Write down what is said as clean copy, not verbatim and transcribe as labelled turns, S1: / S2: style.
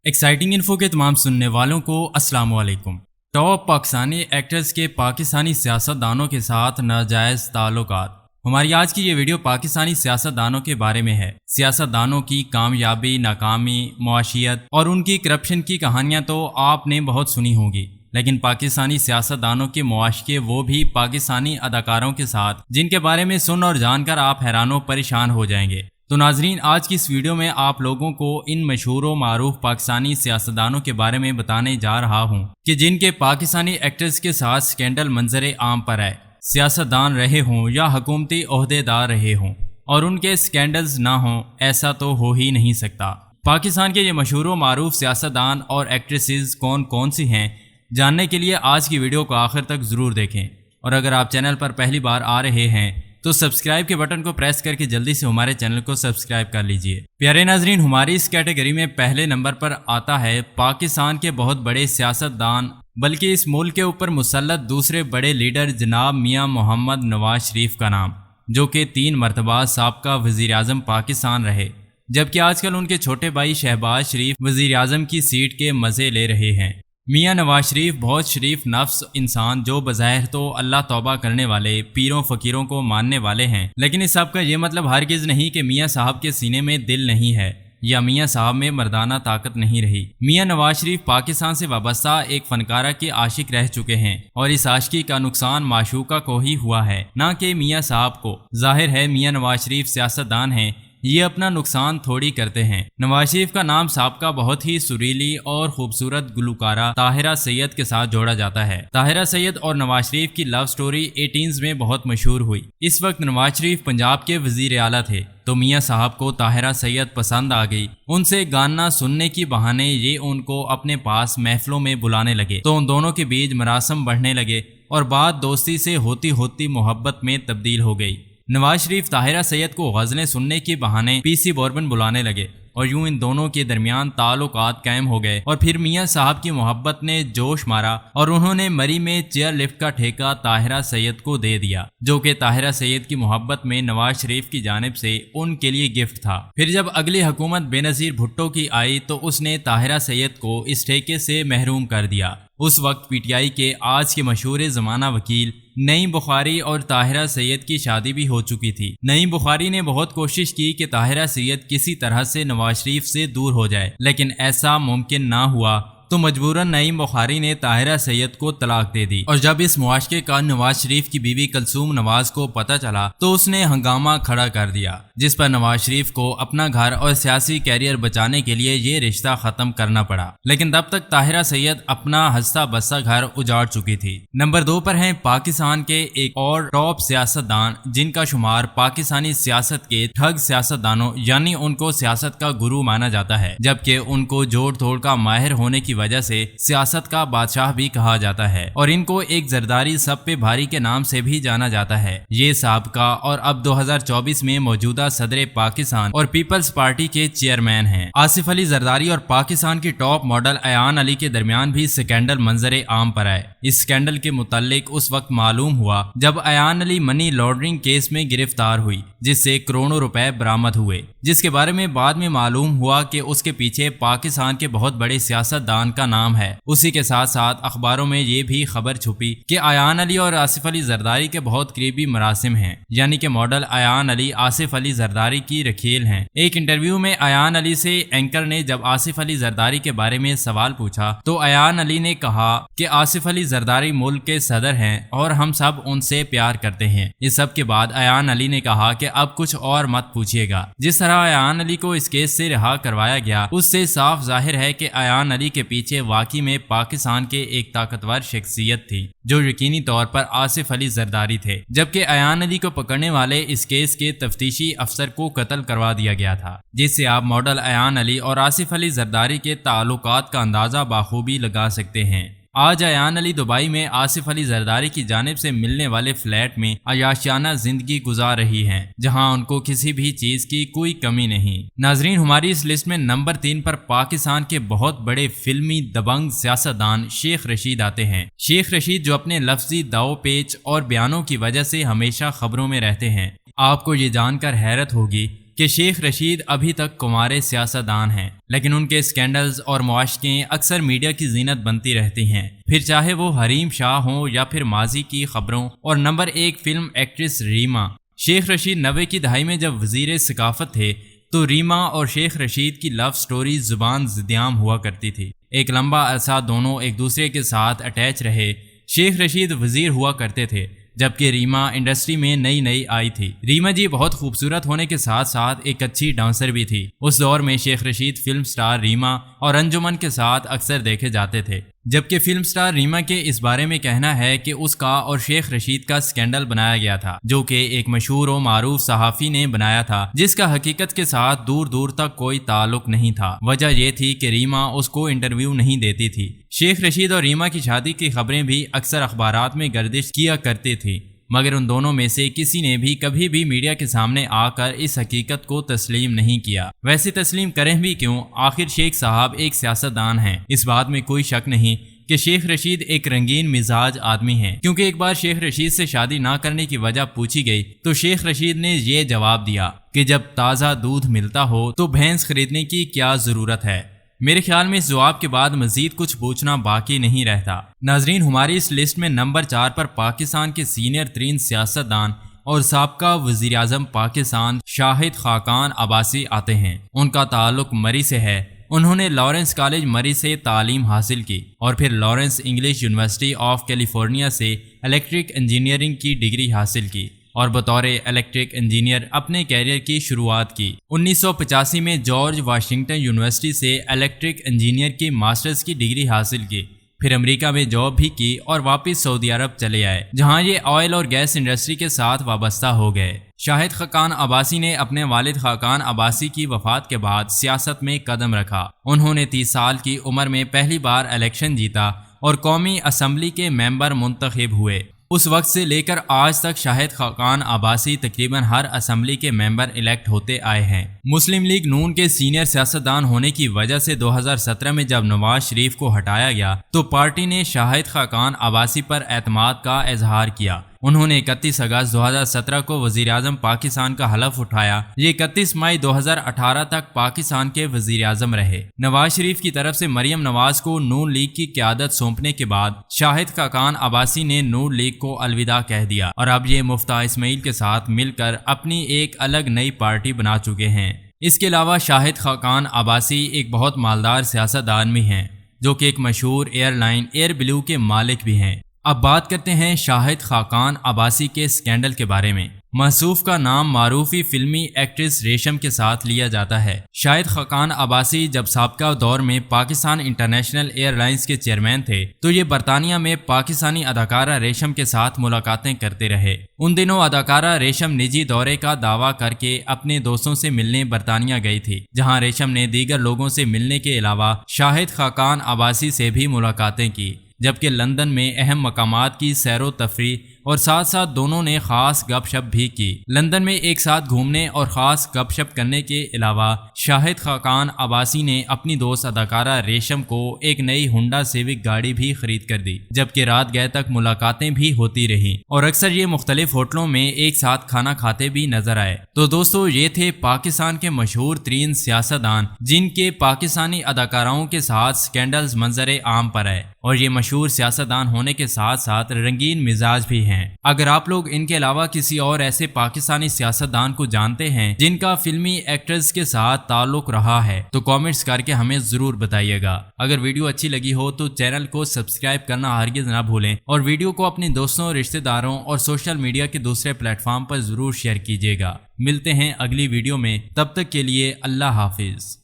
S1: Exciting info کے تمام سننے والوں کو السلام علیکم۔ ٹاپ پاکستانی ایکٹرز کے پاکستانی سیاستدانوں کے ساتھ ناجائز تعلقات۔ ہماری آج کی یہ ویڈیو پاکستانی سیاستدانوں کے بارے میں ہے۔ سیاستدانوں کی کامیابی، ناکامی، معاشیت اور ان کی کرپشن کی کہانیاں تو آپ نے بہت سنی ہوں گی، لیکن پاکستانی سیاستدانوں کے معاشقے وہ بھی پاکستانی اداکاروں کے ساتھ جن کے بارے میں سن اور جان کر آپ حیران و پریشان ہو جائیں گے۔ تو ناظرین، آج کی اس ویڈیو میں آپ لوگوں کو ان مشہور و معروف پاکستانی سیاستدانوں کے بارے میں بتانے جا رہا ہوں کہ جن کے پاکستانی ایکٹرز کے ساتھ سکینڈل منظر عام پر آئے، سیاستدان رہے ہوں یا حکومتی عہدیدار رہے ہوں، اور ان کے سکینڈلز نہ ہوں ایسا تو ہو ہی نہیں سکتا۔ پاکستان کے یہ مشہور و معروف سیاستدان اور ایکٹریسز کون کون سی ہیں، جاننے کے لیے آج کی ویڈیو کو آخر تک ضرور دیکھیں، اور اگر آپ چینل پر پہلی بار آ رہے ہیں تو سبسکرائب کے بٹن کو پریس کر کے جلدی سے ہمارے چینل کو سبسکرائب کر لیجئے۔ پیارے ناظرین، ہماری اس کیٹیگری میں پہلے نمبر پر آتا ہے پاکستان کے بہت بڑے سیاستدان، بلکہ اس ملک کے اوپر مسلط دوسرے بڑے لیڈر جناب میاں محمد نواز شریف کا نام، جو کہ 3 مرتبہ سابقہ وزیر اعظم پاکستان رہے، جبکہ آج کل ان کے چھوٹے بھائی شہباز شریف وزیر اعظم کی سیٹ کے مزے لے رہے ہیں۔ میاں نواز شریف بہت شریف نفس انسان، جو بظاہر تو اللہ توبہ کرنے والے، پیروں فقیروں کو ماننے والے ہیں، لیکن اس سب کا یہ مطلب ہرگز نہیں کہ میاں صاحب کے سینے میں دل نہیں ہے یا میاں صاحب میں مردانہ طاقت نہیں رہی۔ میاں نواز شریف پاکستان سے وابستہ ایک فنکارہ کے عاشق رہ چکے ہیں، اور اس عاشقی کا نقصان معشوقہ کو ہی ہوا ہے، نہ کہ میاں صاحب کو۔ ظاہر ہے میاں نواز شریف سیاستدان ہیں، یہ اپنا نقصان تھوڑی کرتے ہیں۔ نواز شریف کا نام سابقہ بہت ہی سریلی اور خوبصورت گلوکارہ طاہرہ سید کے ساتھ جوڑا جاتا ہے۔ طاہرہ سید اور نواز شریف کی لو سٹوری 18s میں بہت مشہور ہوئی۔ اس وقت نواز شریف پنجاب کے وزیر اعلیٰ تھے، تو میاں صاحب کو طاہرہ سید پسند آ گئی۔ ان سے گانا سننے کی بہانے یہ ان کو اپنے پاس محفلوں میں بلانے لگے، تو ان دونوں کے بیچ مراسم بڑھنے لگے اور بات دوستی سے ہوتی ہوتی محبت میں تبدیل ہو گئی۔ نواز شریف طاہرہ سید کو غزلیں سننے کی بہانے پی سی بوربن بلانے لگے، اور یوں ان دونوں کے درمیان تعلقات قائم ہو گئے، اور پھر میاں صاحب کی محبت نے جوش مارا اور انہوں نے مری میں چیئر لفٹ کا ٹھیکہ طاہرہ سید کو دے دیا، جو کہ طاہرہ سید کی محبت میں نواز شریف کی جانب سے ان کے لیے گفٹ تھا۔ پھر جب اگلی حکومت بینظیر بھٹو کی آئی تو اس نے طاہرہ سید کو اس ٹھیکے سے محروم کر دیا۔ اس وقت پی ٹی آئی کے آج کے مشہور زمانہ وکیل نعیم بخاری اور طاہرہ سید کی شادی بھی ہو چکی تھی۔ نعیم بخاری نے بہت کوشش کی کہ طاہرہ سید کسی طرح سے نواز شریف سے دور ہو جائے، لیکن ایسا ممکن نہ ہوا، تو مجبوراً نعیم بخاری نے طاہرہ سید کو طلاق دے دی، اور جب اس معاشقے کا نواز شریف کی بیوی کلثوم نواز کو پتہ چلا تو اس نے ہنگامہ کھڑا کر دیا، جس پر نواز شریف کو اپنا گھر اور سیاسی کیریئر بچانے کے لیے یہ رشتہ ختم کرنا پڑا، لیکن تب تک طاہرہ سید اپنا ہنستا بستا گھر اجاڑ چکی تھی۔ نمبر 2 پر ہیں پاکستان کے ایک اور ٹاپ سیاستدان، جن کا شمار پاکستانی سیاست کے ٹھگ سیاستدانوں، یعنی ان کو سیاست کا گرو مانا جاتا ہے، جبکہ ان کو جوڑ توڑ کا ماہر ہونے کی وجہ سے سیاست کا بادشاہ بھی کہا جاتا ہے، اور ان کو ایک زرداری سب پہ بھاری کے نام سے بھی جانا جاتا ہے۔ یہ سابقہ اور اب 2024 میں موجودہ صدر پاکستان اور پیپلز پارٹی کے چیئرمین ہیں۔ آصف علی زرداری اور پاکستان کی ٹاپ ماڈل ایان علی کے درمیان بھی سکینڈل منظر عام پر آئے۔ اس سکینڈل کے متعلق اس وقت معلوم ہوا جب ایان علی منی لانڈرنگ کیس میں گرفتار ہوئی، جس سے کروڑوں روپے برآمد ہوئے، جس کے بارے میں بعد میں معلوم ہوا کہ اس کے پیچھے پاکستان کے بہت بڑے سیاستدان کا نام ہے۔ اسی کے ساتھ ساتھ اخباروں میں یہ بھی خبر چھپی کہ ایان علی اور آصف علی زرداری کے بہت قریبی مراسم ہیں، یعنی کہ ماڈل ایان علی آصف علی زرداری کی رکھیل ہیں۔ ایک انٹرویو میں ایان علی سے اینکر نے جب آصف علی زرداری کے بارے میں سوال پوچھا تو ایان علی نے کہا کہ آصف علی زرداری ملک کے صدر ہیں اور ہم سب ان سے پیار کرتے ہیں۔ اس سب کے بعد ایان علی نے کہا کہ اب کچھ اور مت پوچھیے گا۔ جس طرح ایان علی کو اس کیس سے رہا کروایا گیا، اس سے صاف ظاہر ہے کہ ایان علی کے پیچھے واقعی میں پاکستان کے ایک طاقتور شخصیت تھی، جو یقینی طور پر آصف علی زرداری تھے، جبکہ ایان علی کو پکڑنے والے اس کیس کے تفتیشی افسر کو قتل کروا دیا گیا تھا، جس سے آپ ماڈل ایان علی اور آصف علی زرداری کے تعلقات کا اندازہ بخوبی لگا سکتے ہیں۔ آج ایان علی دبئی میں آصف علی زرداری کی جانب سے ملنے والے فلیٹ میں عیاشیانہ زندگی گزار رہی ہیں، جہاں ان کو کسی بھی چیز کی کوئی کمی نہیں۔ ناظرین، ہماری اس لسٹ میں نمبر 3 پر پاکستان کے بہت بڑے فلمی دبنگ سیاستدان شیخ رشید آتے ہیں۔ شیخ رشید، جو اپنے لفظی داؤ پیچ اور بیانوں کی وجہ سے ہمیشہ خبروں میں رہتے ہیں۔ آپ کو یہ جان کر حیرت ہوگی کہ شیخ رشید ابھی تک کمارے سیاستدان ہیں، لیکن ان کے اسکینڈلز اور معاشقیں اکثر میڈیا کی زینت بنتی رہتی ہیں، پھر چاہے وہ حریم شاہ ہوں یا پھر ماضی کی خبروں اور number 1 film actress Reema. Sheikh Rashid 90 کی دہائی میں جب وزیر ثقافت تھے تو ریما اور شیخ رشید کی لو سٹوری زبان زدیام ہوا کرتی تھی۔ ایک لمبا عرصہ دونوں ایک دوسرے کے ساتھ اٹیچ رہے۔ شیخ رشید وزیر ہوا کرتے تھے جبکہ ریما انڈسٹری میں نئی آئی تھی۔ ریما جی بہت خوبصورت ہونے کے ساتھ ساتھ ایک اچھی ڈانسر بھی تھی۔ اس دور میں شیخ رشید فلم سٹار ریما اور انجمن کے ساتھ اکثر دیکھے جاتے تھے، جبکہ فلم سٹار ریما کے اس بارے میں کہنا ہے کہ اس کا اور شیخ رشید کا سکینڈل بنایا گیا تھا، جو کہ ایک مشہور و معروف صحافی نے بنایا تھا، جس کا حقیقت کے ساتھ دور تک کوئی تعلق نہیں تھا۔ وجہ یہ تھی کہ ریما اس کو انٹرویو نہیں دیتی تھی۔ شیخ رشید اور ریما کی شادی کی خبریں بھی اکثر اخبارات میں گردش کیا کرتی تھی، مگر ان دونوں میں سے کسی نے بھی کبھی بھی میڈیا کے سامنے آ کر اس حقیقت کو تسلیم نہیں کیا۔ ویسے تسلیم کریں بھی کیوں، آخر شیخ صاحب ایک سیاستدان ہیں۔ اس بات میں کوئی شک نہیں کہ شیخ رشید ایک رنگین مزاج آدمی ہیں، کیونکہ ایک بار شیخ رشید سے شادی نہ کرنے کی وجہ پوچھی گئی تو شیخ رشید نے یہ جواب دیا کہ جب تازہ دودھ ملتا ہو تو بھینس خریدنے کی کیا ضرورت ہے۔ میرے خیال میں اس جواب کے بعد مزید کچھ پوچھنا باقی نہیں رہتا۔ ناظرین، ہماری اس لسٹ میں نمبر 4 پر پاکستان کے سینئر ترین سیاستدان اور سابقہ وزیراعظم پاکستان شاہد خاقان عباسی آتے ہیں۔ ان کا تعلق مری سے ہے۔ انہوں نے لارنس کالج مری سے تعلیم حاصل کی اور پھر Lawrence English university of California سے الیکٹرک انجینئرنگ کی ڈگری حاصل کی اور بطور الیکٹرک انجینئر اپنے کیریئر کی شروعات کی۔ 1985 میں جارج واشنگٹن یونیورسٹی سے الیکٹرک انجینئر کی ماسٹرز کی ڈگری حاصل کی، پھر امریکہ میں جاب بھی کی اور واپس سعودی عرب چلے آئے، جہاں یہ آئل اور گیس انڈسٹری کے ساتھ وابستہ ہو گئے۔ شاہد خاقان عباسی نے اپنے والد خاقان عباسی کی وفات کے بعد سیاست میں قدم رکھا۔ انہوں نے 30 سال کی عمر میں پہلی بار الیکشن جیتا اور قومی اسمبلی کے ممبر منتخب ہوئے۔ اس وقت سے لے کر آج تک شاہد خاقان عباسی تقریباً ہر اسمبلی کے ممبر الیکٹ ہوتے آئے ہیں۔ مسلم لیگ نون کے سینئر سیاستدان ہونے کی وجہ سے 2017 میں جب نواز شریف کو ہٹایا گیا تو پارٹی نے شاہد خاقان عباسی پر اعتماد کا اظہار کیا۔ انہوں نے 31 اگست 2017 کو وزیر اعظم پاکستان کا حلف اٹھایا۔ یہ 31 مئی 2018 تک پاکستان کے وزیر اعظم رہے۔ نواز شریف کی طرف سے مریم نواز کو نون لیگ کی قیادت سونپنے کے بعد شاہد خاقان عباسی نے نون لیگ کو الوداع کہہ دیا اور اب یہ مفتاح اسماعیل کے ساتھ مل کر اپنی ایک الگ نئی پارٹی بنا چکے ہیں۔ اس کے علاوہ شاہد خاقان عباسی ایک بہت مالدار سیاستدان بھی ہیں، جو کہ ایک مشہور ایئر لائن ایئر بلیو کے مالک بھی ہیں۔ اب بات کرتے ہیں شاہد خاقان عباسی کے اسکینڈل کے بارے میں۔ موصوف کا نام معروفی فلمی ایکٹریس ریشم کے ساتھ لیا جاتا ہے۔ شاہد خاقان عباسی جب سابقہ دور میں پاکستان انٹرنیشنل ایئر لائنز کے چیئرمین تھے تو یہ برطانیہ میں پاکستانی اداکارہ ریشم کے ساتھ ملاقاتیں کرتے رہے۔ ان دنوں اداکارہ ریشم نجی دورے کا دعویٰ کر کے اپنے دوستوں سے ملنے برطانیہ گئی تھی، جہاں ریشم نے دیگر لوگوں سے ملنے کے علاوہ شاہد خاقان عباسی سے بھی ملاقاتیں کی، جبکہ لندن میں اہم مقامات کی سیر و تفریح اور ساتھ ساتھ دونوں نے خاص گپ شپ بھی کی۔ لندن میں ایک ساتھ گھومنے اور خاص گپ شپ کرنے کے علاوہ شاہد خاقان عباسی نے اپنی دوست اداکارہ ریشم کو ایک نئی ہونڈا سیوک گاڑی بھی خرید کر دی، جبکہ رات گئے تک ملاقاتیں بھی ہوتی رہیں اور اکثر یہ مختلف ہوٹلوں میں ایک ساتھ کھانا کھاتے بھی نظر آئے۔ تو دوستو، یہ تھے پاکستان کے مشہور ترین سیاستدان جن کے پاکستانی اداکاراؤں کے ساتھ سکینڈلز منظر عام پر آئے، اور یہ مشہور سیاستدان ہونے کے ساتھ ساتھ رنگین مزاج بھی ہیں۔ اگر آپ لوگ ان کے علاوہ کسی اور ایسے پاکستانی سیاستدان کو جانتے ہیں جن کا فلمی ایکٹرز کے ساتھ تعلق رہا ہے تو کامنٹس کر کے ہمیں ضرور بتائیے گا۔ اگر ویڈیو اچھی لگی ہو تو چینل کو سبسکرائب کرنا ہرگز نہ بھولیں اور ویڈیو کو اپنے دوستوں، رشتہ داروں اور سوشل میڈیا کے دوسرے پلیٹ فارم پر ضرور شیئر کیجیے گا۔ ملتے ہیں اگلی ویڈیو میں، تب تک کے لیے اللہ حافظ۔